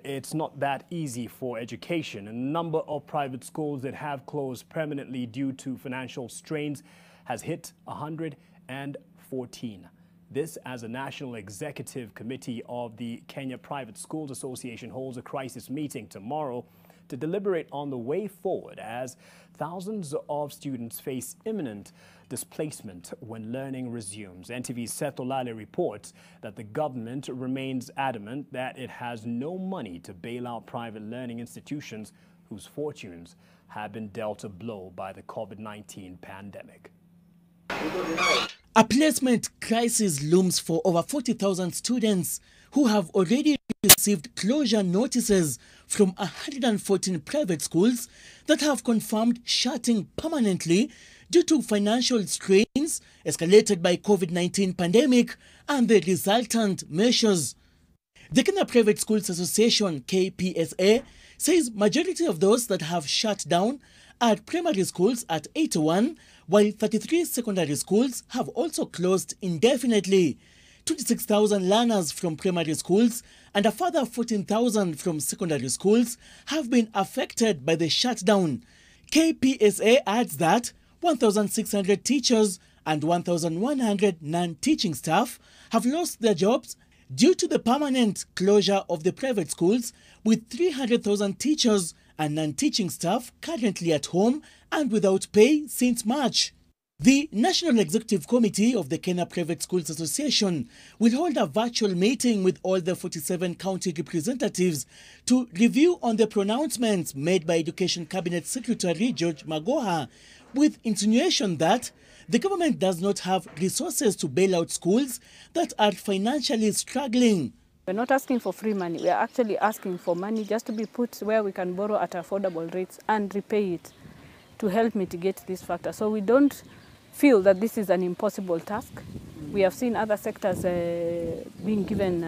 It's not that easy for education. A number of private schools that have closed permanently due to financial strains has hit 114. This as a National Executive Committee of the Kenya Private Schools Association holds a crisis meeting tomorrow to deliberate on the way forward as thousands of students face imminent displacement when learning resumes. NTV's Seth Olale reports that the government remains adamant that it has no money to bail out private learning institutions whose fortunes have been dealt a blow by the COVID-19 pandemic. A placement crisis looms for over 40,000 students who have already received closure notices from 114 private schools that have confirmed shutting permanently due to financial strains escalated by COVID-19 pandemic and the resultant measures. The Kenya Private Schools Association, KPSA, says majority of those that have shut down are primary schools at 81, while 33 secondary schools have also closed indefinitely. 26,000 learners from primary schools and a further 14,000 from secondary schools have been affected by the shutdown. KPSA adds that 1,600 teachers and 1,100 non-teaching staff have lost their jobs due to the permanent closure of the private schools, with 300,000 teachers and non-teaching staff currently at home and without pay since March. The National Executive Committee of the Kenya Private Schools Association will hold a virtual meeting with all the 47 county representatives to review on the pronouncements made by Education Cabinet Secretary George Magoha, with insinuation that the government does not have resources to bail out schools that are financially struggling. We're not asking for free money. We're actually asking for money just to be put where we can borrow at affordable rates and repay it to help mitigate this factor. So we don't feel that this is an impossible task. We have seen other sectors being given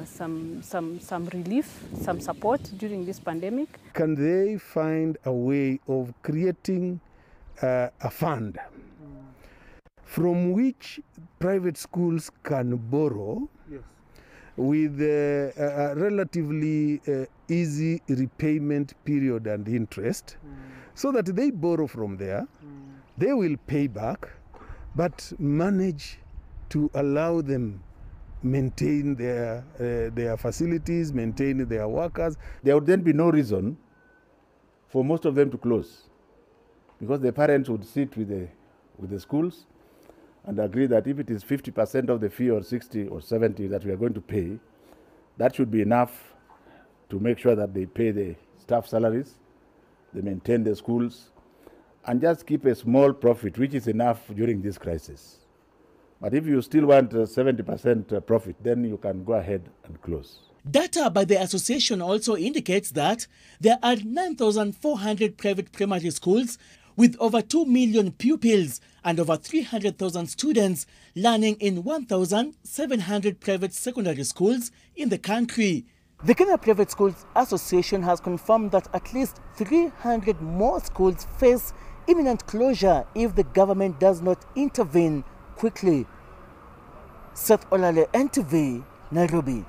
some relief, some support during this pandemic. Can they find a way of creating a fund from which private schools can borrow with a relatively easy repayment period and interest, so that they borrow from there, they will pay back, but manage to allow them maintain their facilities, maintain their workers. There would then be no reason for most of them to close, because the parents would sit with the schools and agree that if it is 50% of the fee or 60 or 70 that we are going to pay, that should be enough to make sure that they pay the staff salaries, they maintain the schools, and just keep a small profit, which is enough during this crisis. But if you still want 70% profit, then you can go ahead and close. Data by the association also indicates that there are 9,400 private primary schools with over 2 million pupils and over 300,000 students learning in 1,700 private secondary schools in the country. The Kenya Private Schools Association has confirmed that at least 300 more schools face imminent closure if the government does not intervene quickly. Seth Olale, NTV, Nairobi.